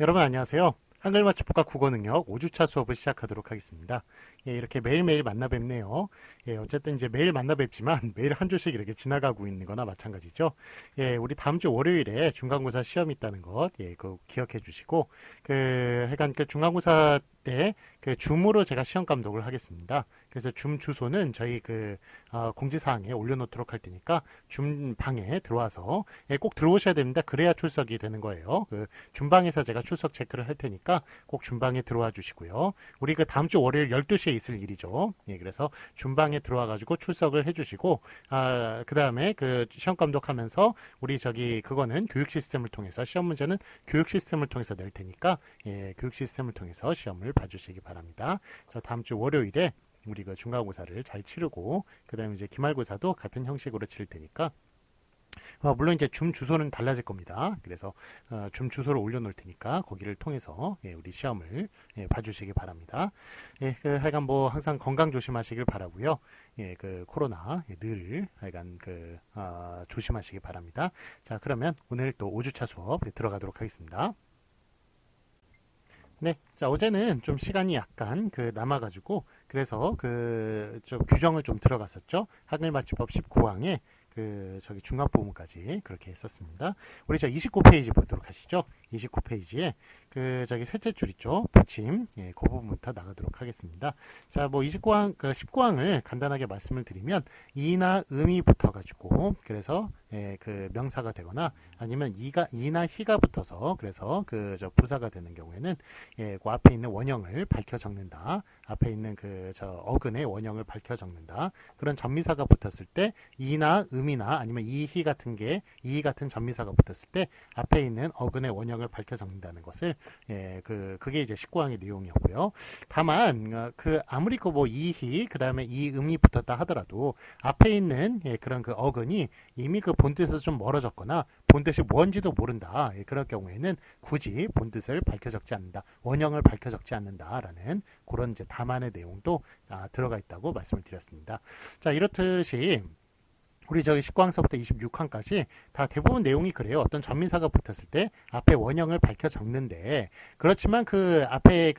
여러분 안녕하세요. 한글 맞춤법과 국어 능력 5주차 수업을 시작하도록 하겠습니다. 예, 이렇게 매일매일 만나 뵙네요. 예, 어쨌든 이제 매일 만나 뵙지만 매일 한 주씩 이렇게 지나가고 있는 거나 마찬가지죠. 예, 우리 다음 주 월요일에 중간고사 시험이 있다는 것, 예, 그 기억해 주시고, 하여간 그 중간고사 때 그 줌으로 제가 시험 감독을 하겠습니다. 그래서 줌 주소는 저희 공지사항에 올려놓도록 할 테니까 줌 방에 들어와서 예, 꼭 들어오셔야 됩니다. 그래야 출석이 되는 거예요. 그 줌방에서 제가 출석 체크를 할 테니까 꼭 줌방에 들어와 주시고요. 우리 그 다음 주 월요일 12시에 있을 일이죠. 예, 그래서 줌방에 들어와 가지고 출석을 해 주시고 그다음에 그 시험 감독하면서 우리 그거는 교육 시스템을 통해서 시험 문제는 교육 시스템을 통해서 낼 테니까 예, 교육 시스템을 통해서 시험을 봐 주시기 바랍니다. 자, 다음 주 월요일에 우리 그 중간고사를 잘 치르고 그다음에 이제 기말고사도 같은 형식으로 치를 테니까 물론 이제 줌 주소는 달라질 겁니다. 그래서 줌 주소를 올려놓을 테니까 거기를 통해서 예, 우리 시험을 예, 봐주시기 바랍니다. 예, 하여간 뭐 항상 건강 조심하시길 바라고요. 예, 그 코로나 예, 늘 하여간 조심하시기 바랍니다. 자, 그러면 오늘 또 5주차 수업 들어가도록 하겠습니다. 네, 자 어제는 좀 시간이 약간 남아가지고 그래서 좀 규정을 좀 들어갔었죠. 한글맞춤법 19항에 중간 부분까지 그렇게 했었습니다. 우리 29페이지 보도록 하시죠. 29페이지에 셋째 줄 있죠. 받침. 예, 그 부분부터 나가도록 하겠습니다. 자, 뭐 29항, 19항을 간단하게 말씀을 드리면 이나 음이 붙어가지고 그래서 예, 명사가 되거나 아니면 이나 희가 붙어서 그래서 부사가 되는 경우에는 예, 그 앞에 있는 원형을 밝혀 적는다. 앞에 있는 어근의 원형을 밝혀 적는다. 그런 전미사가 붙었을 때 이나 음이나 아니면 이희 같은 전미사가 붙었을 때 앞에 있는 어근의 원형을 밝혀 적는다는 것을 예, 그게 이제 19항의 내용이었고요. 다만 아무리 뭐 이희 그다음에 이음이 붙었다 하더라도 앞에 있는 예, 그런 어근이 이미 본뜻에서 좀 멀어졌거나 본뜻이 뭔지도 모른다. 예, 그럴 경우에는 굳이 본뜻을 밝혀 적지 않는다. 원형을 밝혀 적지 않는다라는 그런 이제 담안의 내용도 들어가 있다고 말씀을 드렸습니다. 자, 이렇듯이 우리 19항서부터 26항까지 다 대부분 내용이 그래요. 어떤 전민사가 붙었을 때 앞에 원형을 밝혀 적는데 그렇지만 앞에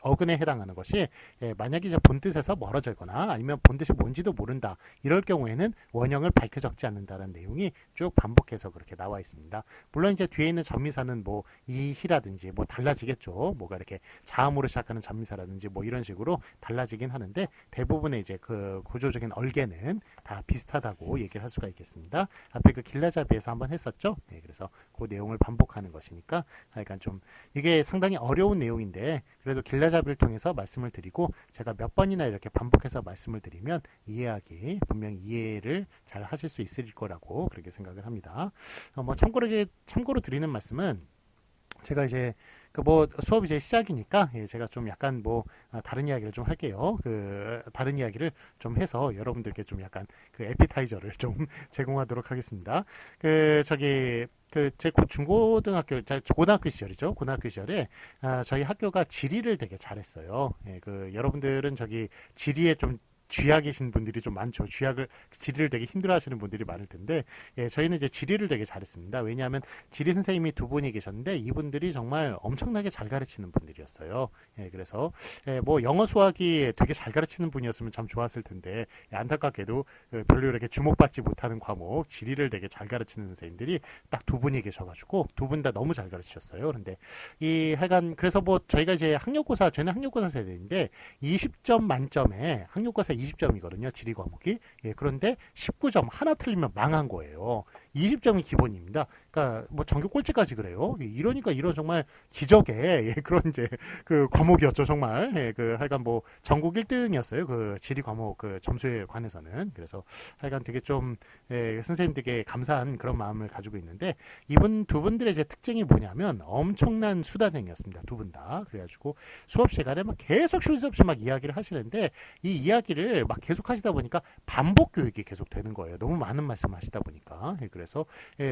어근에 해당하는 것이 예, 만약에 이제 본뜻에서 멀어지거나 아니면 본뜻이 뭔지도 모른다. 이럴 경우에는 원형을 밝혀 적지 않는다는 내용이 쭉 반복해서 그렇게 나와 있습니다. 물론 이제 뒤에 있는 전미사는 뭐 이희라든지 뭐 달라지겠죠. 뭐가 이렇게 자음으로 시작하는 전미사라든지 뭐 이런 식으로 달라지긴 하는데 대부분의 이제 구조적인 얼개는 다 비슷하다고 얘기를 할 수가 있겠습니다. 앞에 길라잡이에서 한번 했었죠. 네, 그래서 그 내용을 반복하는 것이니까 약간 좀 이게 상당히 어려운 내용인데 그래도 길라잡이를 통해서 말씀을 드리고 제가 몇 번이나 이렇게 반복해서 말씀을 드리면 이해하기 분명히 이해를 잘 하실 수 있을 거라고 그렇게 생각을 합니다. 뭐 참고로 드리는 말씀은 제가 이제 수업이 이제 시작이니까 예, 제가 좀 약간 다른 이야기를 좀 할게요. 다른 이야기를 좀 해서 여러분들께 좀 약간 에피타이저를 좀 제공하도록 하겠습니다. 제 고등학교 시절이죠. 고등학교 시절에 저희 학교가 지리를 되게 잘했어요. 예, 여러분들은 지리에 좀 쥐하 계신 분들이 좀 많죠. 지리를 되게 힘들어하시는 분들이 많을 텐데, 예, 저희는 이제 지리를 되게 잘했습니다. 왜냐하면 지리 선생님이 두 분이 계셨는데 이분들이 정말 엄청나게 잘 가르치는 분들이었어요. 예, 그래서 뭐 영어 수학이 되게 잘 가르치는 분이었으면 참 좋았을 텐데 안타깝게도 별로 이렇게 주목받지 못하는 과목 지리를 되게 잘 가르치는 선생님들이 딱 두 분이 계셔가지고 두 분 다 너무 잘 가르치셨어요. 그런데 하여간 그래서 저희가 이제 저희는 학력고사 세대인데 20점 만점에 학력고사 20점이거든요. 지리 과목이. 예, 그런데 19점 하나 틀리면 망한 거예요. 20점이 기본입니다. 그러니까 뭐 전교 꼴찌까지 그래요. 이러니까 이런 정말 기적의 예, 그런 이제 과목이었죠. 정말. 예, 하여간 뭐 전국 1등이었어요. 지리 과목 점수에 관해서는. 그래서 하여간 되게 좀 선생님들께 감사한 그런 마음을 가지고 있는데 두 분들의 이제 특징이 뭐냐면 엄청난 수다쟁이였습니다. 두 분 다. 그래가지고 수업 시간에 막 계속 쉴 새 없이 막 이야기를 하시는데 이 이야기를 얘기를 막 계속 하시다 보니까 반복 교육이 계속 되는 거예요. 너무 많은 말씀을 하시다 보니까. 그래서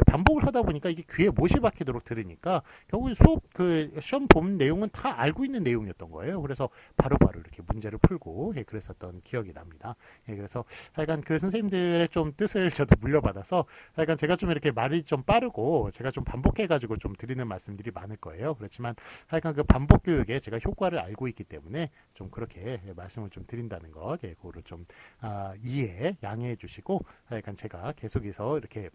반복을 하다 보니까 이게 귀에 못이 박히도록 들으니까 결국은 수업 그 시험 본 내용은 다 알고 있는 내용이었던 거예요. 그래서 바로바로 이렇게 문제를 풀고 그랬었던 기억이 납니다. 그래서 하여간 그 선생님들의 좀 뜻을 저도 물려받아서 하여간 제가 좀 이렇게 말이 좀 빠르고 제가 좀 반복해가지고 좀 드리는 말씀들이 많을 거예요. 그렇지만 하여간 그 반복 교육에 제가 효과를 알고 있기 때문에 좀 그렇게 말씀을 좀 드린다는 것, 그거를 좀 이해, 양해해 주시고 하여간 제가 계속해서 이렇게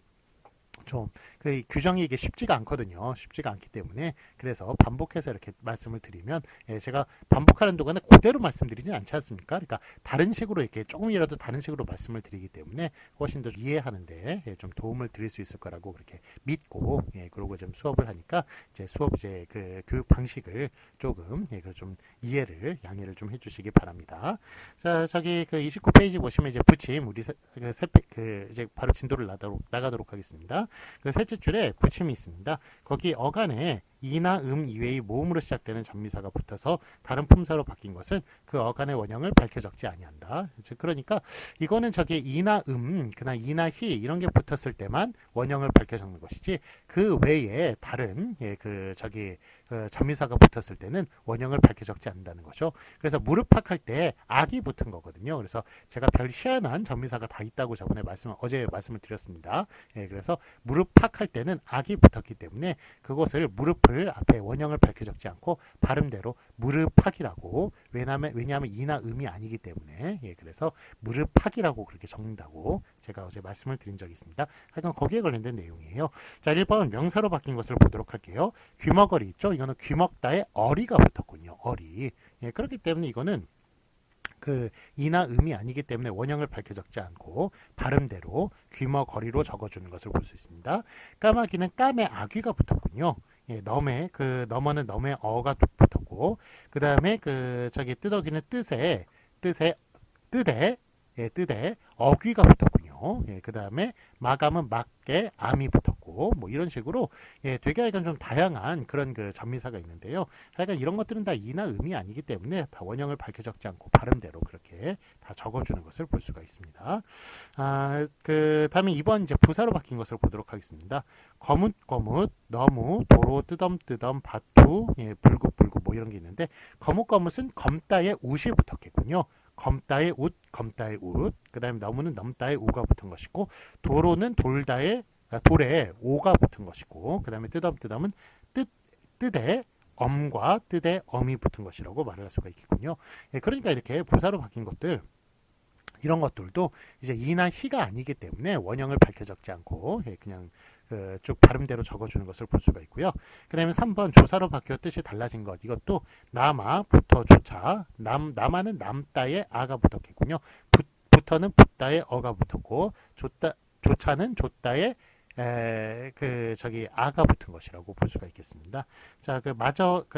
좀 그 규정이 이게 쉽지가 않거든요. 쉽지가 않기 때문에 그래서 반복해서 이렇게 말씀을 드리면 제가 반복하는 동안에 그대로 말씀드리지 않지 않습니까? 그러니까 다른 식으로 이렇게 조금이라도 다른 식으로 말씀을 드리기 때문에 훨씬 더 이해하는데 좀 도움을 드릴 수 있을 거라고 그렇게 믿고 그러고 좀 수업을 하니까 이제 수업 이제 그 교육 방식을 조금 좀 이해를 양해를 좀 해주시기 바랍니다. 자 저기 그 29페이지 보시면 이제 붙임 우리 이제 바로 진도를 나가도록 하겠습니다. 그 셋째 줄에 붙임이 있습니다. 거기 어간에 이나 이외의 모음으로 시작되는 전미사가 붙어서 다른 품사로 바뀐 것은 그 어간의 원형을 밝혀 적지 아니한다. 그러니까 이거는 저기 이나 그나 이나 히 이런 게 붙었을 때만 원형을 밝혀 적는 것이지 그 외에 다른 그 저기 전미사가 붙었을 때는 원형을 밝혀 적지 않는다는 거죠. 그래서 무릎팍할 때 악이 붙은 거거든요. 그래서 제가 별 희한한 전미사가 다 있다고 저번에 어제 말씀을 드렸습니다. 그래서 무릎팍할 때는 악이 붙었기 때문에 그것을 무릎을 앞에 원형을 밝혀 적지 않고 발음대로 무릎팍이라고 왜냐하면 이나 이 아니기 때문에 그래서 무릎팍이라고 그렇게 적는다고 제가 어제 말씀을 드린 적이 있습니다. 하여간 거기에 관련된 내용이에요. 자 1번 명사로 바뀐 것을 보도록 할게요. 귀머거리 있죠? 이거는 귀먹다에 어리가 붙었군요. 어리. 그렇기 때문에 이거는 그 이나 이 아니기 때문에 원형을 밝혀 적지 않고 발음대로 귀머거리로 적어주는 것을 볼 수 있습니다. 까마귀는 까매 아귀가 붙었군요. 넘에 그 넘어는 넘에 어가 붙었고 그 다음에 그 저기 뜨덕이는 뜻에 뜻에 어귀가 붙었군요. 그 다음에 마감은 막게 암이 붙었고 뭐 이런 식으로 되게 약간 좀 다양한 그런 그 전미사가 있는데요. 하여간 이런 것들은 다 이나 이 아니기 때문에 다 원형을 밝혀 적지 않고 발음대로 그렇게 다 적어주는 것을 볼 수가 있습니다. 그 다음에 2번 이제 부사로 바뀐 것을 보도록 하겠습니다. 거뭇거뭇, 너무, 도로, 뜨덤뜨덤, 바투, 불긋불긋 뭐 이런 게 있는데 거뭇거뭇은 검다에 웃이 붙었겠군요. 검다에 웃, 그 다음에 너무는 넘다에 우가 붙은 것이고 도로는 돌에 오가 붙은 것이고 그 다음에 뜨덤뜨덤은 뜻에 엄과 뜻에 엄이 붙은 것이라고 말을 할 수가 있겠군요. 그러니까 이렇게 부사로 바뀐 것들 이런 것들도 이제 이나 히가 아니기 때문에 원형을 밝혀 적지 않고 그냥 쭉 발음대로 적어주는 것을 볼 수가 있고요. 그 다음에 3번 조사로 바뀌어 뜻이 달라진 것 이것도 남아부터 조차 남아는 남다에 아가 붙었겠군요. 부터는 붙다에 어가 붙었고 조차는 조다에 그 저기 아가 붙은 것이라고 볼 수가 있겠습니다. 자, 그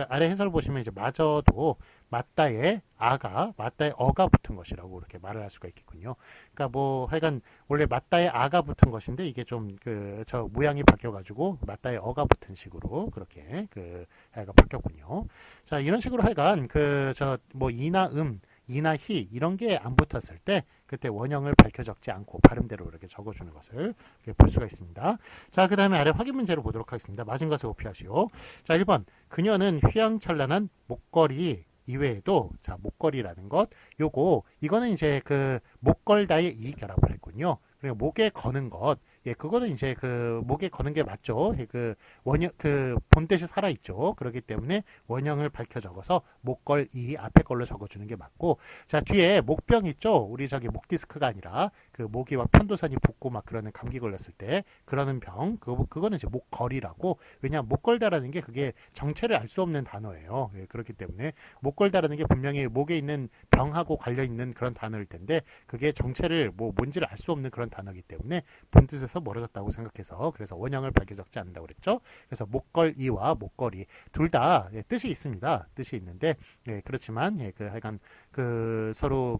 아래 해설 보시면 이제 마저도 맞다에 어가 붙은 것이라고 이렇게 말을 할 수가 있겠군요. 그러니까 뭐 하여간 원래 맞다에 아가 붙은 것인데 이게 좀 저 모양이 바뀌어가지고 맞다에 어가 붙은 식으로 그렇게 하여간 바뀌었군요. 자, 이런 식으로 하여간 저 뭐 이나 히 이런 게 안 붙었을 때 그때 원형을 밝혀 적지 않고 발음대로 이렇게 적어주는 것을 볼 수가 있습니다. 자, 그 다음에 아래 확인 문제로 보도록 하겠습니다. 맞은 것을 오피하시오. 자, 1번 그녀는 휘황찬란한 목걸이 이외에도 자 목걸이라는 것 이거는 이제 그 목걸다에 이 결합을 했군요. 그리고 목에 거는 것 그거는 이제 그 목에 거는 게 맞죠. 그 원형 그 본뜻이 살아 있죠. 그렇기 때문에 원형을 밝혀 적어서 목걸이 앞에 걸로 적어주는 게 맞고 자 뒤에 목병 있죠. 우리 저기 목 디스크가 아니라 그 목이 막 편도선이 붓고 막 그러는 감기 걸렸을 때 그러는 병 그거는 이제 목걸이라고 왜냐하면 목걸다라는 게 그게 정체를 알 수 없는 단어예요. 그렇기 때문에 목걸다라는 게 분명히 목에 있는 병하고 관련 있는 그런 단어일 텐데 그게 정체를 뭔지를 알 수 없는 그런 단어이기 때문에 본뜻에서 멀어졌다고 생각해서 그래서 원형을 밝혀 적지 않는다고 그랬죠. 그래서 목걸이와 목걸이 둘 다 뜻이 있습니다. 뜻이 있는데 그렇지만 하여간 서로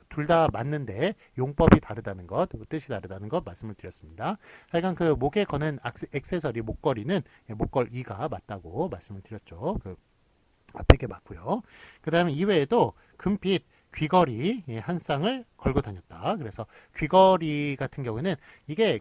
둘 다 맞는데 용법이 다르다는 것, 뜻이 다르다는 것 말씀을 드렸습니다. 하여간 목에 거는 액세서리 목걸이는 목걸이가 맞다고 말씀을 드렸죠. 앞에 게 맞고요. 그 다음에 이외에도 금빛 귀걸이 한 쌍을 걸고 다녔다. 그래서 귀걸이 같은 경우에는 이게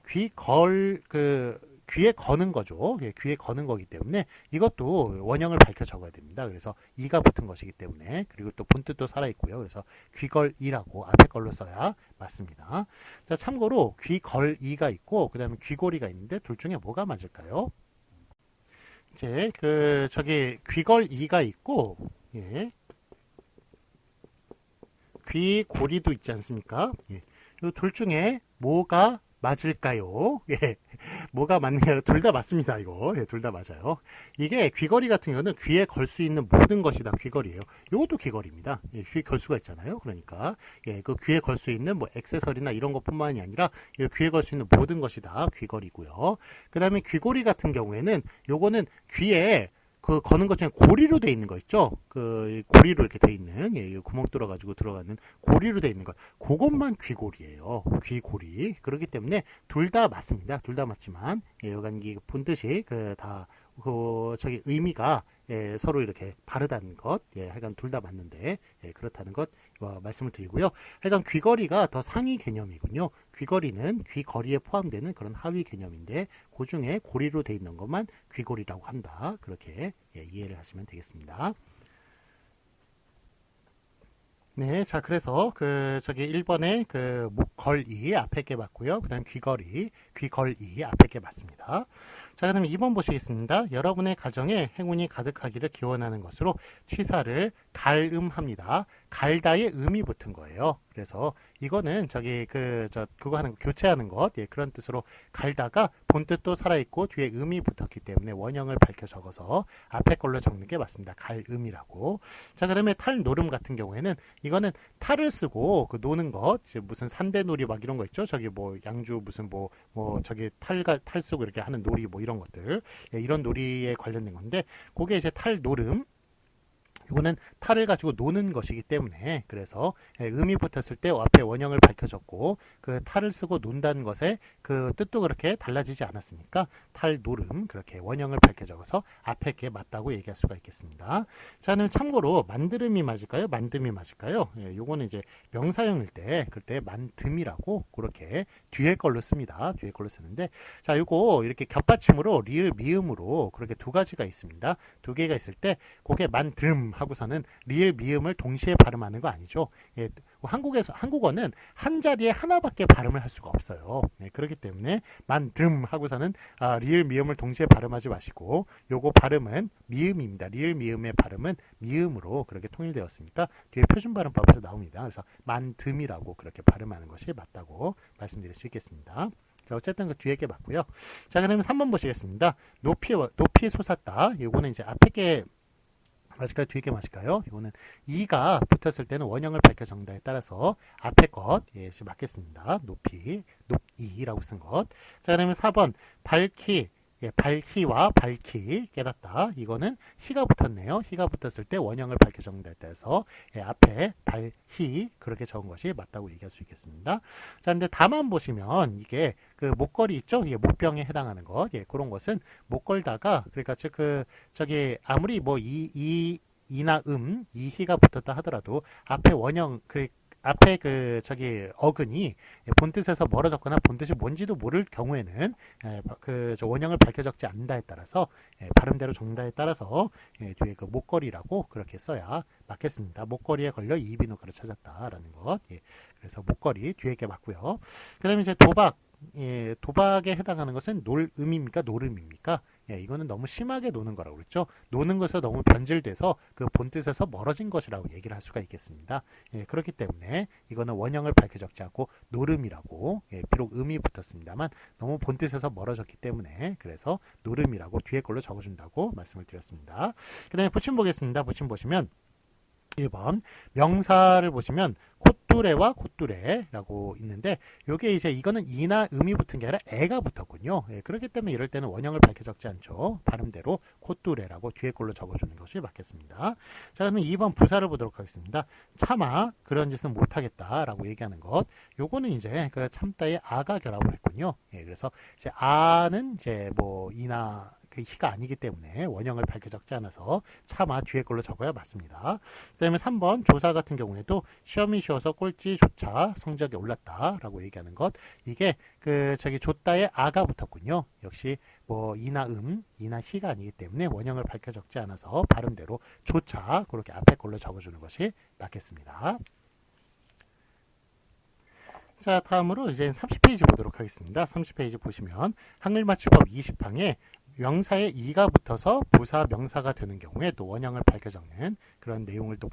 귀에 거는 거죠. 예, 귀에 거는 거기 때문에 이것도 원형을 밝혀 적어야 됩니다. 그래서 이가 붙은 것이기 때문에 그리고 또 본뜻도 살아있고요. 그래서 귀걸이라고 앞에 걸로 써야 맞습니다. 자, 참고로 귀걸이가 있고 그 다음에 귀걸이가 있는데 둘 중에 뭐가 맞을까요? 이제 저기 귀걸이가 있고 예, 귀고리도 있지 않습니까? 예, 이 둘 중에 뭐가 맞을까요? 예, 뭐가 맞는 게 아니라 둘 다 맞습니다. 이거 예, 둘 다 맞아요. 이게 귀걸이 같은 경우는 귀에 걸 수 있는 모든 것이 다 귀걸이에요. 이것도 귀걸이입니다. 예, 귀에 걸 수가 있잖아요. 그러니까 예, 그 귀에 걸 수 있는 뭐 액세서리나 이런 것뿐만이 아니라 귀에 걸 수 있는 모든 것이 다 귀걸이고요. 그 다음에 귀걸이 같은 경우에는 요거는 귀에 거는 것 중에 고리로 돼 있는 거 있죠? 고리로 이렇게 돼 있는, 예, 구멍 뚫어가지고 들어가는 고리로 돼 있는 것. 그것만 귀고리예요. 귀고리. 그렇기 때문에 둘 다 맞습니다. 둘 다 맞지만, 예, 여간기 본뜻이 저기 의미가 예, 서로 이렇게 다르다는 것, 예, 하여간 둘 다 맞는데 예, 그렇다는 것 말씀을 드리고요. 하여간 귀걸이가 더 상위 개념이군요. 귀걸이는 귀걸이에 포함되는 그런 하위 개념인데 그 중에 고리로 돼 있는 것만 귀걸이라고 한다. 그렇게 예, 이해를 하시면 되겠습니다. 네, 자, 그래서 저기 1번에 목걸이 앞에 게 맞고요. 그 다음 귀걸이 앞에 게 맞습니다. 자, 그 다음에 2번 보시겠습니다. 여러분의 가정에 행운이 가득하기를 기원하는 것으로 치사를 갈음합니다. 갈다의 음이 붙은 거예요. 그래서 이거는 저기 그거 하는 거, 교체하는 것, 예, 그런 뜻으로 갈다가 본뜻도 살아있고 뒤에 음이 붙었기 때문에 원형을 밝혀 적어서 앞에 걸로 적는 게 맞습니다. 갈음이라고. 자, 그 다음에 탈노름 같은 경우에는 이거는 탈을 쓰고 노는 것, 무슨 산대놀이 막 이런 거 있죠. 저기 뭐 양주 무슨 뭐 저기 탈 쓰고 이렇게 하는 놀이 뭐 이런 것들, 예, 이런 놀이에 관련된 건데 그게 이제 탈노름. 이거는 탈을 가지고 노는 것이기 때문에 그래서 음이 붙었을 때 앞에 원형을 밝혀졌고 그 탈을 쓰고 논다는 것에 그 뜻도 그렇게 달라지지 않았으니까 탈노름 그렇게 원형을 밝혀 적어서 앞에 게 맞다고 얘기할 수가 있겠습니다. 자, 그럼 참고로 만드름이 맞을까요? 만듦이 맞을까요? 예, 요거는 이제 명사형일 때 그때 만듦이라고 그렇게 뒤에 걸로 씁니다. 뒤에 걸로 쓰는데 자, 요거 이렇게 겹받침으로 리을 미음으로 그렇게 두 가지가 있습니다. 두 개가 있을 때 그게 만듦 하고서는 리을 미음을 동시에 발음하는 거 아니죠. 예, 한국어는 한 자리에 하나밖에 발음을 할 수가 없어요. 예, 그렇기 때문에 만듦 하고서는 리을 미음을 동시에 발음하지 마시고 요거 발음은 미음입니다. 리을 미음의 발음은 미음으로 그렇게 통일되었으니까 뒤에 표준 발음법에서 나옵니다. 그래서 만듦이라고 그렇게 발음하는 것이 맞다고 말씀드릴 수 있겠습니다. 자, 어쨌든 그 뒤에 게 맞고요. 자, 그러면 3번 보시겠습니다. 높이 솟았다. 요거는 이제 앞에 게 맞을까요? 뒤에 게 맞을까요? 이거는 이가 붙었을 때는 원형을 밝혀 적는다에 따라서 앞에 것 예, 맞겠습니다. 높이라고 쓴 것. 자, 그러면 4번 밝히 예, 밝히와 밝히 깨닫다. 이거는 희가 붙었네요. 희가 붙었을 때 원형을 밝혀 적는다에 따라서 예, 앞에 밝히 그렇게 적은 것이 맞다고 얘기할 수 있겠습니다. 자, 근데 다만 보시면 이게 목걸이 있죠? 이게 목병에 해당하는 것. 예, 그런 것은 못 걸다가 그러니까 저기 아무리 뭐 이나 이희가 붙었다 하더라도 앞에 원형 앞에 저기 어근이 본뜻에서 멀어졌거나 본뜻이 뭔지도 모를 경우에는 저 원형을 밝혀 적지 않는다에 따라서 발음대로 적는다에 따라서 뒤에 목걸이라고 그렇게 써야 맞겠습니다. 목걸이에 걸려 이비인후과를 찾았다라는 것. 예, 그래서 목걸이 뒤에 게 맞고요. 그다음에 이제 도박. 예, 도박에 해당하는 것은 놀음입니까? 노름입니까? 예, 이거는 너무 심하게 노는 거라고 그랬죠. 노는 것에서 너무 변질돼서 그 본뜻에서 멀어진 것이라고 얘기를 할 수가 있겠습니다. 예, 그렇기 때문에 이거는 원형을 밝혀 적지 않고 노름이라고 예, 비록 음이 붙었습니다만 너무 본뜻에서 멀어졌기 때문에 그래서 노름이라고 뒤에 걸로 적어준다고 말씀을 드렸습니다. 그 다음에 붙임 보겠습니다. 붙임 보시면 1번 명사를 보시면 콧뚜레와 콧뚜레라고 있는데 요게 이제 이거는 이나 음이 붙은 게 아니라 애가 붙었군요. 예, 그렇기 때문에 이럴 때는 원형을 밝혀 적지 않죠. 발음대로 콧뚜레라고 뒤에 걸로 적어주는 것이 맞겠습니다. 자, 그러면 2번 부사를 보도록 하겠습니다. 참아 그런 짓은 못하겠다라고 얘기하는 것. 요거는 이제 참다의 아가 결합을 했군요. 예, 그래서 이제 아는 이제 뭐 이나 그 희가 아니기 때문에 원형을 밝혀 적지 않아서 차마 뒤에 걸로 적어야 맞습니다. 그다음에 3번 조사 같은 경우에도 시험이 쉬워서 꼴찌조차 성적이 올랐다라고 얘기하는 것, 이게 그 저기 줬다에 아가 붙었군요. 역시 뭐 이나 이나 희가 아니기 때문에 원형을 밝혀 적지 않아서 발음대로 조차 그렇게 앞에 걸로 적어주는 것이 맞겠습니다. 자, 다음으로 이제 30페이지 보도록 하겠습니다. 30페이지 보시면 한글맞춤법 20항에 명사에 이가 붙어서 부사 명사가 되는 경우에 또 원형을 밝혀 적는 그런 내용을 또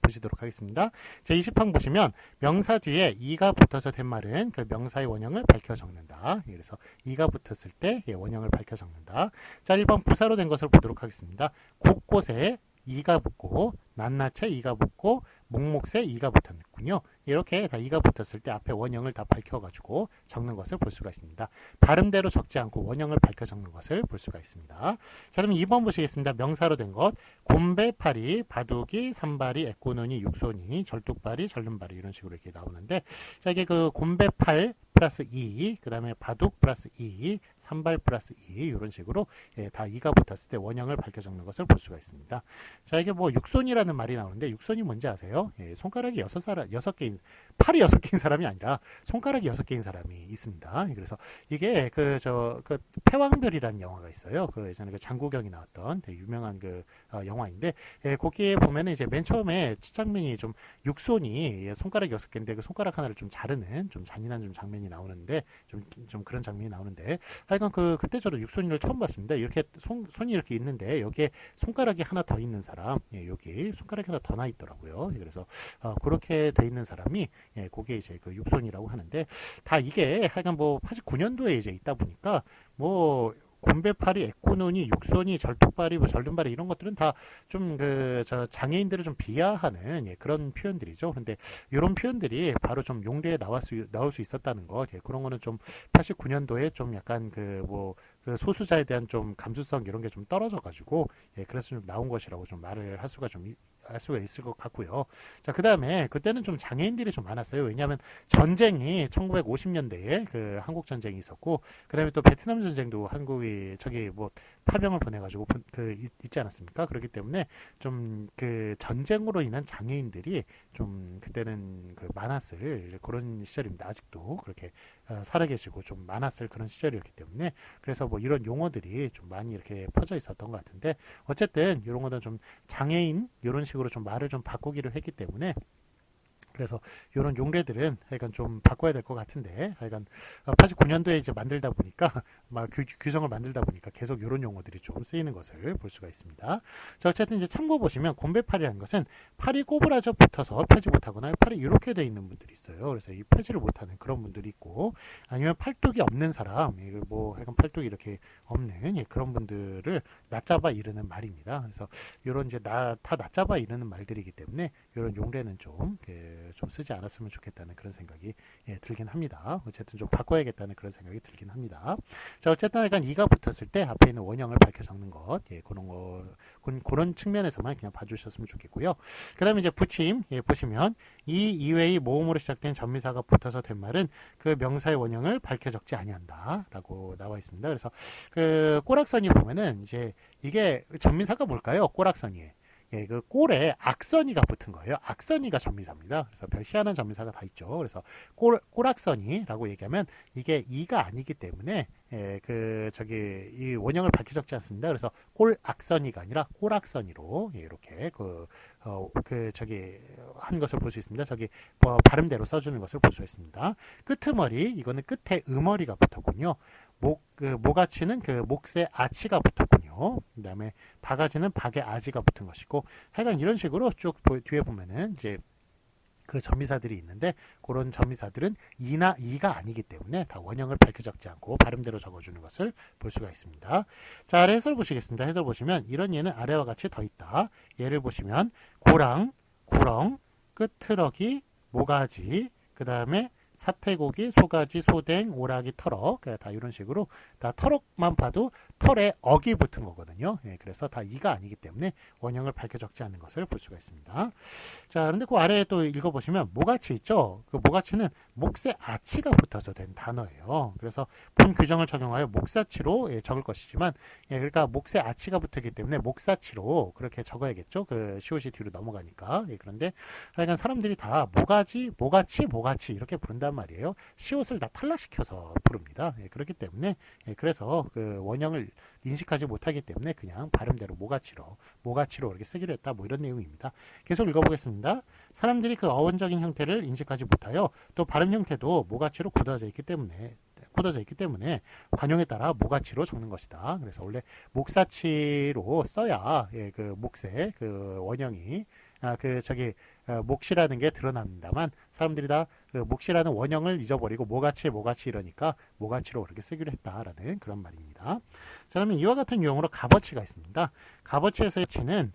보시도록 하겠습니다. 자, 20항 보시면 명사 뒤에 이가 붙어서 된 말은 그 명사의 원형을 밝혀 적는다. 그래서 이가 붙었을 때 원형을 밝혀 적는다. 자, 1번 부사로 된 것을 보도록 하겠습니다. 곳곳에 이가 붙고 낱낱에 이가 붙고 목목새 이가 붙었군요. 이렇게 다 이가 붙었을 때 앞에 원형을 다 밝혀가지고 적는 것을 볼 수가 있습니다. 발음대로 적지 않고 원형을 밝혀 적는 것을 볼 수가 있습니다. 자, 그럼 2번 보시겠습니다. 명사로 된 것, 곰배, 파리, 바둑이, 산발이, 애꾸눈이, 육손이, 절뚝발이, 절름발이 이런 식으로 이렇게 나오는데, 자, 이게 그 곰배, 팔 플러스 2, 그 다음에 바둑 플러스 2, 산발 플러스 2 이런 식으로 다 이가 붙었을 때 원형을 밝혀 적는 것을 볼 수가 있습니다. 자, 이게 뭐 육손이라는 말이 나오는데 육손이 뭔지 아세요? 손가락이 6개인, 팔이 6개인 사람이 아니라 손가락이 6개인 사람이 있습니다. 그래서 이게 그 패왕별이라는 영화가 있어요. 그 예전에 그 장국영이 나왔던 되게 유명한 그 영화인데, 거기에 보면은 이제 맨 처음에 첫 장면이 좀 육손이 손가락이 6개인데 그 손가락 하나를 좀 자르는 좀 잔인한 좀 장면이 나오는데 좀 그런 장면이 나오는데, 하여간 그때 저도 육손이를 처음 봤습니다. 이렇게 손이 이렇게 있는데 여기에 손가락이 하나 더 있는 사람, 여기 손가락이 하나 더 나 있더라고요. 그래서 그렇게 돼 있는 사람이 그게 이제 그 육손이라고 하는데, 다 이게 하여간 뭐 89년도에 이제 있다 보니까 뭐 곰배팔이, 애꾸눈이, 육손이, 절뚝발이, 뭐 절름발이 이런 것들은 다 좀 저 장애인들을 좀 비하하는 그런 표현들이죠. 근데 이런 표현들이 바로 좀 용례에 나올 수 있었다는 것, 그런 거는 좀 89년도에 좀 약간 그 소수자에 대한 좀 감수성 이런 게 좀 떨어져가지고 그래서 좀 나온 것이라고 좀 말을 할 수가 있을 것 같고요. 자, 그 다음에 그때는 좀 장애인들이 좀 많았어요. 왜냐하면 전쟁이 1950년대에 그 한국 전쟁이 있었고, 그 다음에 또 베트남 전쟁도 한국이 저기 뭐 파병을 보내가지고 있지 않았습니까? 그렇기 때문에 좀 그 전쟁으로 인한 장애인들이 좀 그때는 많았을 그런 시절입니다. 아직도 그렇게 살아계시고 좀 많았을 그런 시절이었기 때문에, 그래서 뭐 이런 용어들이 좀 많이 이렇게 퍼져 있었던 것 같은데, 어쨌든 이런 거는 좀 장애인 이런 식으로 좀 말을 좀 바꾸기를 했기 때문에, 그래서 이런 용례들은 하여간 좀 바꿔야 될 것 같은데, 하여간 89년도에 이제 만들다 보니까 막 규정을 만들다 보니까 계속 이런 용어들이 좀 쓰이는 것을 볼 수가 있습니다. 자, 어쨌든 이제 참고 보시면 곰배팔이라는 것은 팔이 꼬부라져 붙어서 펴지 못하거나 팔이 이렇게 돼 있는 분들이 있어요. 그래서 이 펴지를 못하는 그런 분들이 있고, 아니면 팔뚝이 없는 사람, 뭐 하여간 팔뚝이 이렇게 없는 그런 분들을 낮잡아 이르는 말입니다. 그래서 이런 이제 다 낮잡아 이르는 말들이기 때문에 이런 용례는 좀 쓰지 않았으면 좋겠다는 그런 생각이 들긴 합니다. 어쨌든 좀 바꿔야겠다는 그런 생각이 들긴 합니다. 자, 어쨌든 약간 이가 붙었을 때 앞에 있는 원형을 밝혀 적는 것, 그런 측면에서만 그냥 봐주셨으면 좋겠고요. 그 다음에 이제 붙임, 보시면 이 이외의 모음으로 시작된 전미사가 붙어서 된 말은 그 명사의 원형을 밝혀 적지 아니한다라고 나와 있습니다. 그래서 그 꼬락선이 보면은 이제 이게 전미사가 뭘까요? 꼬락선이에요. 그 꼴에 악선이가 붙은 거예요. 악선이가 전미사입니다. 그래서 별 희한한 전미사가 다 있죠. 그래서 꼬락선이라고 얘기하면 이게 이가 아니기 때문에 이 원형을 밝혀 적지 않습니다. 그래서 꼴악선이가 아니라 꼬락선이로 이렇게 한 것을 볼 수 있습니다. 발음대로 써주는 것을 볼 수 있습니다. 끄트머리, 이거는 끝에 음머리가 붙었군요. 모가치는 목새 아치가 붙었군요. 그 다음에 바가지는 박에 아지가 붙은 것이고, 하여간 이런 식으로 쭉 뒤에 보면은 이제 그 전미사들이 있는데, 그런 전미사들은 이나 이가 아니기 때문에 다 원형을 밝혀 적지 않고 발음대로 적어주는 것을 볼 수가 있습니다. 자, 아래 해설 보시겠습니다. 해설 보시면 이런 예는 아래와 같이 더 있다. 예를 보시면 고랑, 구렁, 끄트러기, 모가지, 그 다음에 사태고기, 소가지, 소댕, 오라기, 터럭 다 이런 식으로 다 터럭만 봐도 털에 억이 붙은 거거든요. 예, 그래서 다 이가 아니기 때문에 원형을 밝혀 적지 않는 것을 볼 수가 있습니다. 자, 그런데 그 아래에 또 읽어보시면 모가치 있죠. 그 모가치는 목세 아치가 붙어서 된 단어예요. 그래서 본 규정을 적용하여 목사치로 적을 것이지만, 그러니까 목세 아치가 붙었기 때문에 목사치로 그렇게 적어야겠죠. 그 시옷이 뒤로 넘어가니까. 그런데 하여간 사람들이 다 모가치 이렇게 부른단 말이에요. 시옷을 다 탈락시켜서 부릅니다. 그렇기 때문에 그래서 그 원형을 인식하지 못하기 때문에 그냥 발음대로 모가치로 이렇게 쓰기로 했다. 뭐 이런 내용입니다. 계속 읽어보겠습니다. 사람들이 그 어원적인 형태를 인식하지 못하여 또 발음 형태도 모가치로 굳어져 있기 때문에 관용에 따라 모가치로 적는 것이다. 그래서 원래 목사치로 써야 그 목세 그 원형이 몫이라는 게 드러납니다만 사람들이 다 그 몫이라는 원형을 잊어버리고 모가치 이러니까 모가치로 그렇게 쓰기로 했다라는 그런 말입니다. 자, 그러면 이와 같은 유형으로 값어치가 있습니다. 값어치에서의 치는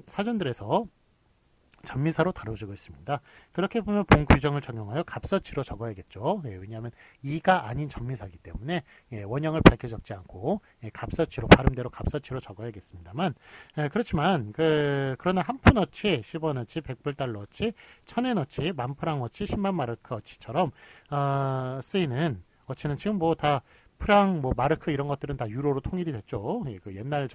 사전들에서 전미사로 다뤄지고 있습니다. 그렇게 보면 본 규정을 적용하여 값어치로 적어야겠죠. 왜냐하면 이가 아닌 전미사이기 때문에 원형을 밝혀 적지 않고 값어치로 발음대로 값어치로 적어야겠습니다만 그렇지만 그러나 한 푼어치, 10원어치, 100불달러어치, 1000엔어치, 10,000프랑어치, 10만 마르크어치처럼 쓰이는 어치는 지금 뭐 다 프랑, 뭐 마르크 이런 것들은 다 유로로 통일이 됐죠. 그 옛날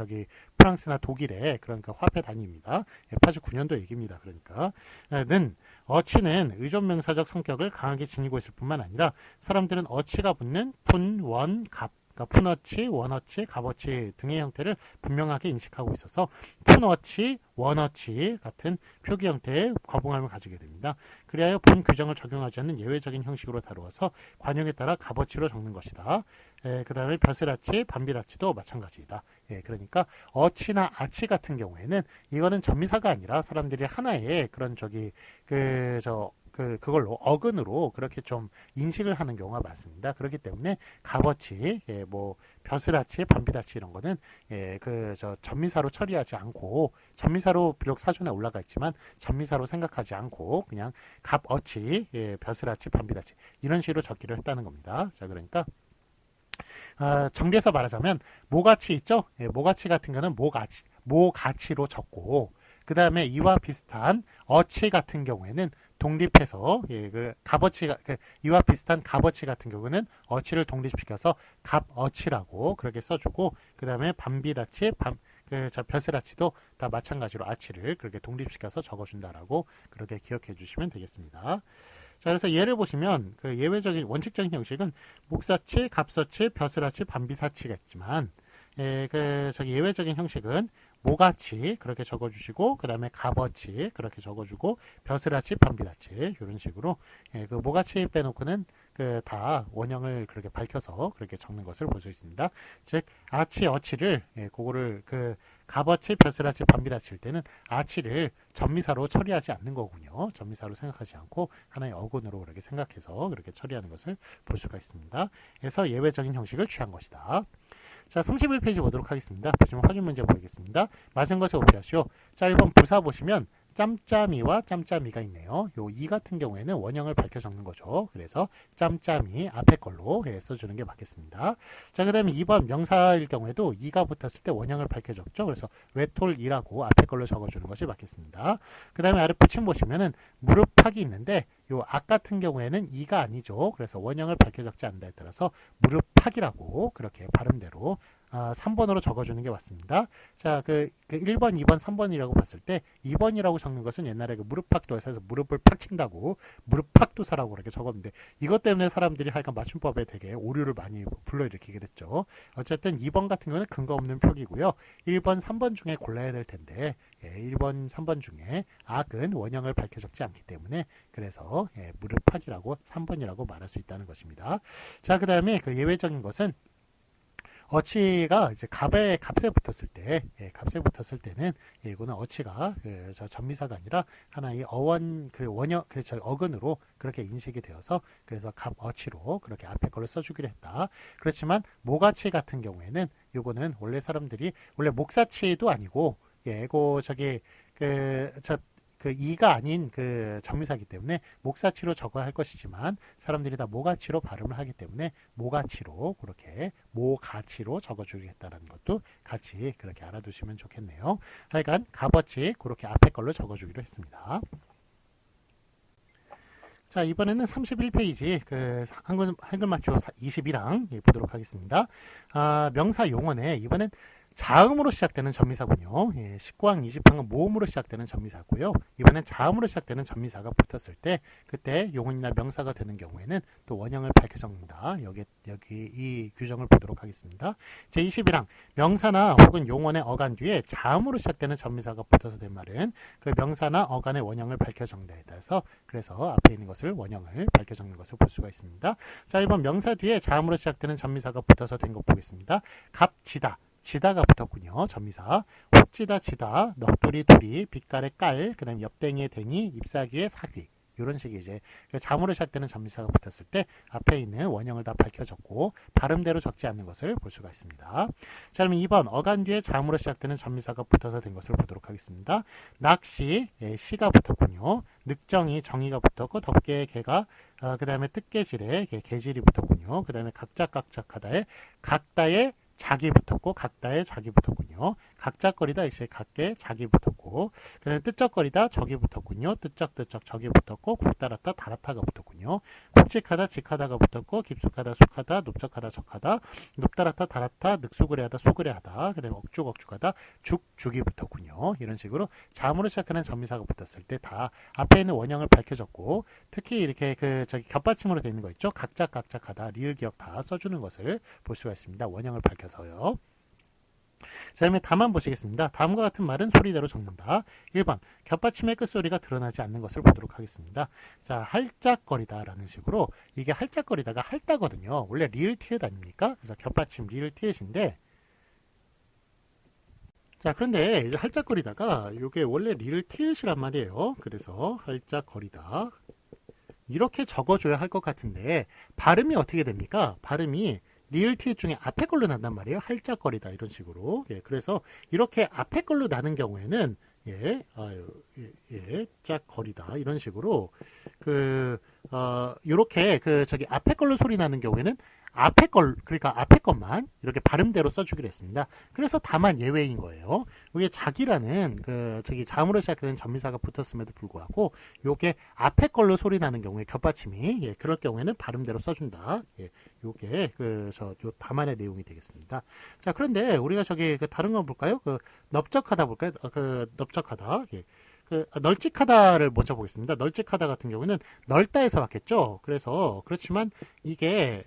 프랑스나 독일의 그런 그 화폐 단위입니다. 89년도 얘기입니다. 그러니까 는 어치는 의존명사적 성격을 강하게 지니고 있을 뿐만 아니라 사람들은 어치가 붙는 푼, 원, 값 그러니까 푼어치, 원어치, 값어치 등의 형태를 분명하게 인식하고 있어서 푼어치, 원어치 같은 표기 형태의 거부감을 가지게 됩니다. 그리하여 본 규정을 적용하지 않는 예외적인 형식으로 다루어서 관용에 따라 값어치로 적는 것이다. 그 다음에 벼슬아치, 반비다치도 마찬가지이다. 그러니까 어치나 아치 같은 경우에는 이거는 전미사가 아니라 사람들이 하나의 그런 그걸로 어근으로 그렇게 좀 인식을 하는 경우가 많습니다. 그렇기 때문에 값어치, 뭐 벼슬아치, 반비다치 이런 거는 전미사로 처리하지 않고 전미사로 비록 사전에 올라가 있지만 전미사로 생각하지 않고 그냥 값어치, 벼슬아치, 반비다치 이런 식으로 적기로 했다는 겁니다. 자, 그러니까 정리해서 말하자면 모가치 있죠? 모가치 같은 거는 모가치로 적고 그 다음에 이와 비슷한 어치 같은 경우에는 독립해서 그 값어치가 이와 비슷한 값어치 같은 경우는 어치를 독립시켜서 값어치라고 그렇게 써주고 그 다음에 반비다치, 벼슬아치도 다 마찬가지로 아치를 그렇게 독립시켜서 적어준다라고 그렇게 기억해 주시면 되겠습니다. 자, 그래서 예를 보시면 그 예외적인 원칙적인 형식은 목사치, 값어치, 벼슬아치, 반비사치가 있지만 예외적인 형식은 모가치 그렇게 적어주시고 그 다음에 값어치 그렇게 적어주고 벼슬아치, 반비다치 이런 식으로 그 모가치 빼놓고는 다 원형을 그렇게 밝혀서 그렇게 적는 것을 볼 수 있습니다. 즉 아치, 어치를 그거를 값어치, 벼슬아치, 반비다치일 때는 아치를 전미사로 처리하지 않는 거군요. 전미사로 생각하지 않고 하나의 어근으로 그렇게 생각해서 그렇게 처리하는 것을 볼 수가 있습니다. 그래서 예외적인 형식을 취한 것이다. 자, 31페이지 보도록 하겠습니다. 보시면 확인 문제 보이겠습니다. 맞은 것에 오피하시오. 자, 1번 부사 보시면 짬짜미와 짬짜미가 있네요. 요 이 같은 경우에는 원형을 밝혀 적는 거죠. 그래서 짬짜미 앞에 걸로 써주는 게 맞겠습니다. 자, 그 다음에 2번 명사일 경우에도 이가 붙었을 때 원형을 밝혀 적죠. 그래서 외톨이라고 앞에 걸로 적어주는 것이 맞겠습니다. 그 다음에 아래 붙임 보시면은 무릎팍이 있는데 요 악 같은 경우에는 이가 아니죠. 그래서 원형을 밝혀 적지 않는다에 따라서 무릎팍이라고 그렇게 발음대로 3번으로 적어주는 게 맞습니다. 자, 1번, 2번, 3번이라고 봤을 때 2번이라고 적는 것은 옛날에 무릎팍도사에서 무릎을 팍 친다고 무릎팍도사라고 그렇게 적었는데 이것 때문에 사람들이 하여간 맞춤법에 되게 오류를 많이 불러일으키게 됐죠. 어쨌든 2번 같은 경우는 근거 없는 표기고요. 1번, 3번 중에 골라야 될 텐데 1번, 3번 중에 악은 원형을 밝혀 적지 않기 때문에 그래서 무릎팍이라고 3번이라고 말할 수 있다는 것입니다. 자, 그 다음에 예외적인 것은 어치가 이제 값에 붙었을 때는 이거는 어치가 전미사가 아니라 하나의 원형 어근으로 그렇게 인식이 되어서 그래서 값어치로 그렇게 앞에 걸로 써주기로 했다. 그렇지만 모가치 같은 경우에는 이거는 원래 사람들이 원래 목사치도 아니고 그 이가 아닌 그 전미사이기 때문에 목사치로 적어야 할 것이지만 사람들이 다 모가치로 발음을 하기 때문에 모가치로 그렇게 모가치로 적어주겠다라는 것도 같이 그렇게 알아두시면 좋겠네요. 하여간 값어치 그렇게 앞에 걸로 적어주기로 했습니다. 자, 이번에는 31페이지 그 한글 맞춤 21항 보도록 하겠습니다. 명사 용언에 이번엔 자음으로 시작되는 전미사군요. 19항 20항은 모음으로 시작되는 전미사고요. 이번엔 자음으로 시작되는 전미사가 붙었을 때 그때 용언이나 명사가 되는 경우에는 또 원형을 밝혀 적는다. 여기 이 규정을 보도록 하겠습니다. 제21항 명사나 혹은 용언의 어간 뒤에 자음으로 시작되는 전미사가 붙어서 된 말은 그 명사나 어간의 원형을 밝혀 적는다에 따라서 그래서 앞에 있는 것을 원형을 밝혀 적는 것을 볼 수가 있습니다. 자, 이번 명사 뒤에 자음으로 시작되는 전미사가 붙어서 된 것 보겠습니다. 갑지다. 지다가 붙었군요. 전미사. 혹지다 지다, 넋돌이 돌이, 빛깔의 깔, 그 다음에 옆댕이의 댕이, 잎사귀의 사귀. 이런 식의 이제 자음으로 시작되는 전미사가 붙었을 때 앞에 있는 원형을 다 밝혀졌고 발음대로 적지 않는 것을 볼 수가 있습니다. 자, 그러면 2번 어간 뒤에 자음으로 시작되는 전미사가 붙어서 된 것을 보도록 하겠습니다. 낚시, 시가 붙었군요. 늑정이, 정의가 붙었고 덮개의 개가 그 다음에 뜻개질에 개질이 붙었군요. 그 다음에 각작각작하다에 각다의 작이 붙었고 각다에 작이 붙었군요. 각작거리다 역시 각게 작이 붙었고 그다음에 뜻적거리다 적이 붙었군요. 뜻적뜻적 적이 붙었고 곡달았다 달았다가 붙었군요. 굵직하다 직하다가 붙었고 깊숙하다 숙하다 높적하다 적하다 높달았다 달았다 늑수그레하다 수그레하다 그다음에 억죽억죽하다 죽죽이 붙었군요. 이런 식으로 자음으로 시작하는 전미사가 붙었을 때 다 앞에 있는 원형을 밝혀줬고 특히 이렇게 겹받침으로 되어 있는 거 있죠. 각작각작하다 리을 기억 다 써주는 것을 볼 수가 있습니다. 원형을 밝혀서요. 자, 그러면 다만 보시겠습니다. 다음과 같은 말은 소리대로 적는다. 1번 겹받침의 끝소리가 드러나지 않는 것을 보도록 하겠습니다. 자, 할짝거리다 라는 식으로 이게 할짝거리다가 할다거든요. 원래 리을 티읕 아닙니까? 그래서 겹받침 리을 티읕인데 자, 그런데 이제 할짝거리다가 이게 원래 리을 티읕이란 말이에요. 그래서 할짝거리다 이렇게 적어줘야 할 것 같은데 발음이 어떻게 됩니까? 발음이 리을 티읕 중에 앞에 걸로 난단 말이에요. 할짝거리다 이런 식으로. 그래서 이렇게 앞에 걸로 나는 경우에는 짝거리다 이런 식으로 요렇게 앞에 걸로 소리 나는 경우에는 그러니까 앞에 것만 이렇게 발음대로 써주기로 했습니다. 그래서 다만 예외인 거예요. 이게 자기라는 자음으로 시작되는 전미사가 붙었음에도 불구하고 요게 앞에 걸로 소리 나는 경우에 겹받침이 그럴 경우에는 발음대로 써준다. 요게 요 다만의 내용이 되겠습니다. 자, 그런데 우리가 다른 거 볼까요? 넓적하다 볼까요? 넓적하다. 널찍하다를 먼저 보겠습니다. 널찍하다 같은 경우는 넓다에서 왔겠죠. 그렇지만 이게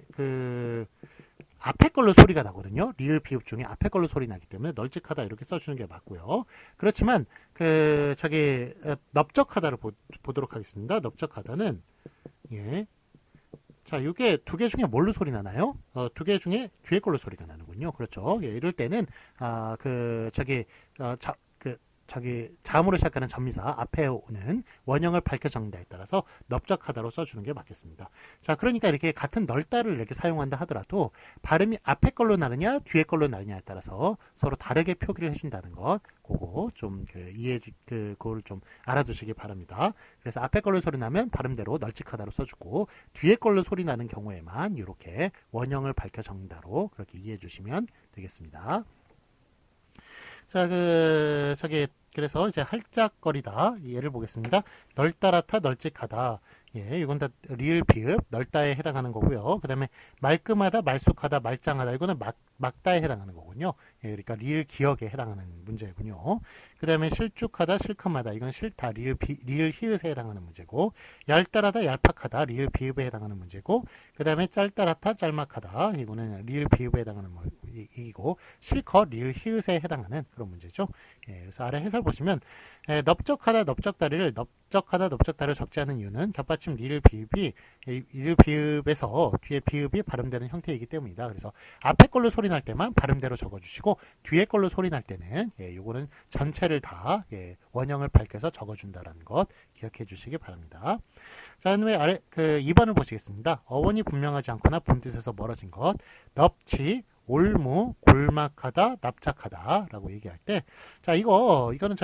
앞에 걸로 소리가 나거든요. 리을 비읍 중에 앞에 걸로 소리 나기 때문에 널찍하다 이렇게 써주는 게 맞고요. 그렇지만 넓적하다를 보도록 하겠습니다. 넓적하다는 자, 이게 두 개 중에 뭘로 소리 나나요? 두 개 중에 뒤에 걸로 소리가 나는군요. 그렇죠. 이럴 때는 자음으로 시작하는 전미사 앞에 오는 원형을 밝혀 적는다에 따라서 넓적하다로 써주는 게 맞겠습니다. 자, 그러니까 이렇게 같은 넓다를 이렇게 사용한다 하더라도 발음이 앞에 걸로 나느냐 뒤에 걸로 나느냐에 따라서 서로 다르게 표기를 해준다는 것, 그거 좀 그걸 좀 알아두시기 바랍니다. 그래서 앞에 걸로 소리 나면 발음대로 널찍하다로 써주고 뒤에 걸로 소리 나는 경우에만 이렇게 원형을 밝혀 적는다로 그렇게 이해해 주시면 되겠습니다. 자, 그래서 이제 할짝거리다 예를 보겠습니다. 널따라타 널찍하다. 이건 다 리을 비읍 넓다에 해당하는 거고요. 그 다음에 말끔하다 말쑥하다 말짱하다 이거는 막다에 해당하는 거군요. 그러니까 리을 기억에 해당하는 문제군요. 그 다음에 실쭉하다 실컷하다 이건 싫다 리을 히읗에 해당하는 문제고 얄따라다 얄팍하다 리을 비읍에 해당하는 문제고 그 다음에 짤따라타 짤막하다 이거는 리을 비읍에 해당하는 이고 실컷 리을 히읗에 해당하는 그런 문제죠. 그래서 아래 해설 보시면 넓적하다 넓적다리를 적지 않은 이유는 겹받침 리을 비읍에서 뒤에 비읍이 발음되는 형태이기 때문이다. 그래서 앞에 걸로 소리 날 때만 발음대로 적어주시고 뒤에 걸로 소리 날 때는 요거는 전체를 다 원형을 밝혀서 적어준다라는 것 기억해 주시기 바랍니다. 자, 그다음에 아래 2번을 보시겠습니다. 어원이 분명하지 않거나 본뜻에서 멀어진 것, 넙치 올무, 골막하다, 납작하다 라고 얘기할 때, 자, 이거는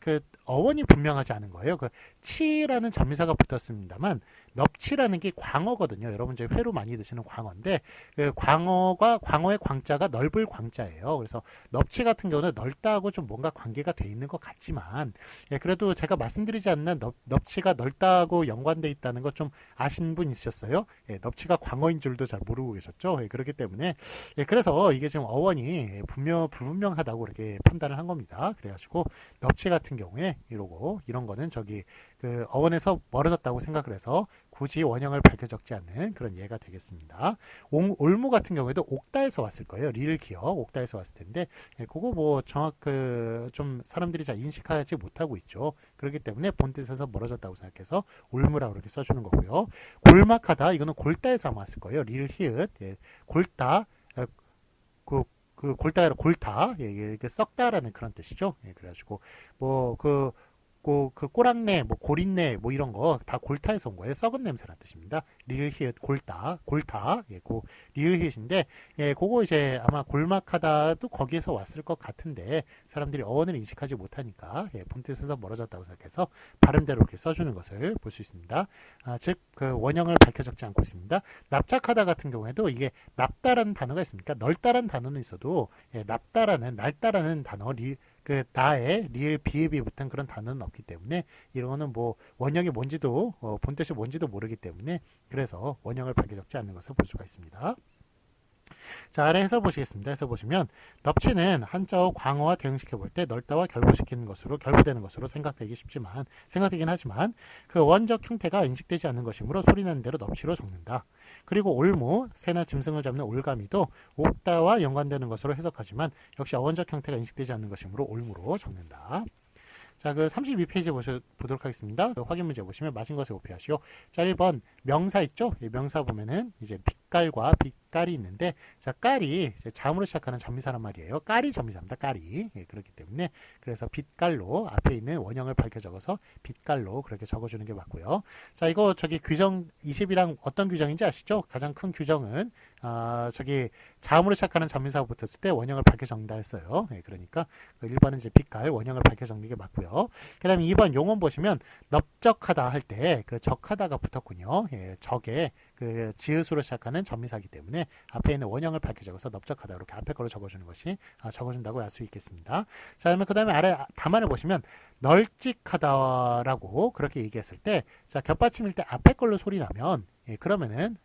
그 어원이 분명하지 않은 거예요. 그 치라는 전미사가 붙었습니다만 넙치라는 게 광어거든요. 여러분 이제 회로 많이 드시는 광어인데 그 광어의 광자가 넓을 광자예요. 그래서 넙치 같은 경우는 넓다하고 좀 뭔가 관계가 돼 있는 것 같지만 예, 그래도 제가 말씀드리지 않는 넙치가 넓다하고 연관돼 있다는 거 좀 아시는 분 있으셨어요? 예, 넙치가 광어인 줄도 잘 모르고 계셨죠? 예, 그렇기 때문에 예, 그래서 이게 지금 어원이 불분명하다고 이렇게 판단을 한 겁니다. 그래가지고 넙치 같은 경우에 이러고 이런 거는 저기 그 어원에서 멀어졌다고 생각을 해서 굳이 원형을 밝혀 적지 않는 그런 예가 되겠습니다. 올무 같은 경우에도 옥다에서 왔을 거예요. 리을 기억 옥다에서 왔을 텐데 예, 그거 뭐 좀 사람들이 잘 인식하지 못하고 있죠. 그렇기 때문에 본뜻에서 멀어졌다고 생각해서 올무라고 이렇게 써주는 거고요. 골막하다 이거는 골다에서 아마 왔을 거예요. 리을 히읗 예, 골다 그 골다가 아니라 골다 예, 이게 썩다라는 그런 뜻이죠. 예, 그래가지고 그 꼬랑내, 뭐 고린내, 뭐 이런 거 다 골타에서 온 거예요. 썩은 냄새라는 뜻입니다. 리을히읗 골타, 예, 리을히읗인데, 예, 그거 이제 아마 골막하다도 거기에서 왔을 것 같은데 사람들이 어원을 인식하지 못하니까 예, 본뜻에서 멀어졌다고 생각해서 발음대로 이렇게 써주는 것을 볼 수 있습니다. 즉 그 원형을 밝혀 적지 않고 있습니다. 납작하다 같은 경우에도 이게 납다라는 단어가 있습니까? 넓다라는 단어는 있어도 예, 날다라는 단어 그 나에 리을 비읍이 붙은 그런 단어는 없기 때문에 이런 거는 뭐 원형이 뭔지도 본뜻이 뭔지도 모르기 때문에 그래서 원형을 밝혀 적지 않는 것을 볼 수가 있습니다. 자, 아래 해서 보시겠습니다. 해서 보시면 넙치는 한자어 광어와 대응시켜 볼 때 넓다와 결부되는 것으로 생각되긴 하지만 그 원적 형태가 인식되지 않는 것이므로 소리나는 대로 넙치로 적는다. 그리고 올무, 새나 짐승을 잡는 올가미도 옥다와 연관되는 것으로 해석하지만 역시 어원적 형태가 인식되지 않는 것이므로 올무로 적는다. 자, 그 32페이지 보도록 하겠습니다. 그 확인 문제 보시면 맞은 것에 오피하시오. 자, 1번 명사 있죠? 이 명사 보면은 이제 빛깔과 빛깔이 있는데, 자, 깔이 이제 자음으로 시작하는 전미사란 말이에요. 깔이 전미사입니다. 깔이. 예, 그렇기 때문에 그래서 빛깔로 앞에 있는 원형을 밝혀 적어서 빛깔로 그렇게 적어주는 게 맞고요. 자, 이거 저기 규정 20이랑 어떤 규정인지 아시죠? 가장 큰 규정은 저기 자음으로 시작하는 전미사가 붙었을 때 원형을 밝혀 적는다 했어요. 예, 그러니까 1번은 이제 빛깔 원형을 밝혀 적는 게 맞고요. 그 다음에 2번 용언 보시면 넓적하다 할 때 그 적하다가 붙었군요. 예, 적에 그 지읒으로 시작하는 전미사이기 때문에 앞에 있는 원형을 밝혀 적어서 넓적하다 이렇게 앞에 걸로 적어주는 것이 적어준다고 알 수 있겠습니다. 자, 그러면 그 다음에 아래 답안을 보시면 널찍하다라고 그렇게 얘기했을 때, 자, 겹받침일 때 앞에 걸로 소리 나면 예, 그러면은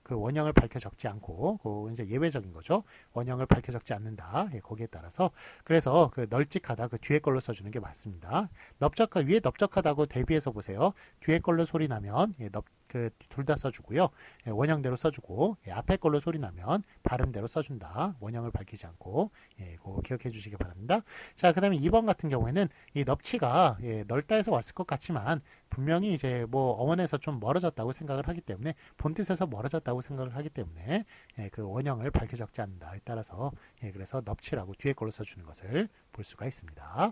그 원형을 밝혀 적지 않고 이제 예외적인 거죠. 원형을 밝혀 적지 않는다. 예, 거기에 따라서 그래서 그 널찍하다 그 뒤에 걸로 써주는 게 맞습니다. 위에 넓적하다고 대비해서 보세요. 뒤에 걸로 소리 나면 예, 둘 다 써주고요. 예, 원형대로 써주고 예, 앞에 걸로 소리 나면 발음대로 써준다. 원형을 밝히지 않고 예, 그거 기억해 주시기 바랍니다. 자, 그다음에 2번 같은 경우에는 이 넙치가 예, 넓다에서 왔을 것 같지만 분명히 이제 뭐 어원에서 좀 멀어졌다고 생각을 하기 때문에 본뜻에서 멀어졌다고 생각을 하기 때문에 예, 그 원형을 밝혀 적지 않는다에 따라서 예, 그래서 넙치라고 뒤에 걸로 써주는 것을 볼 수가 있습니다.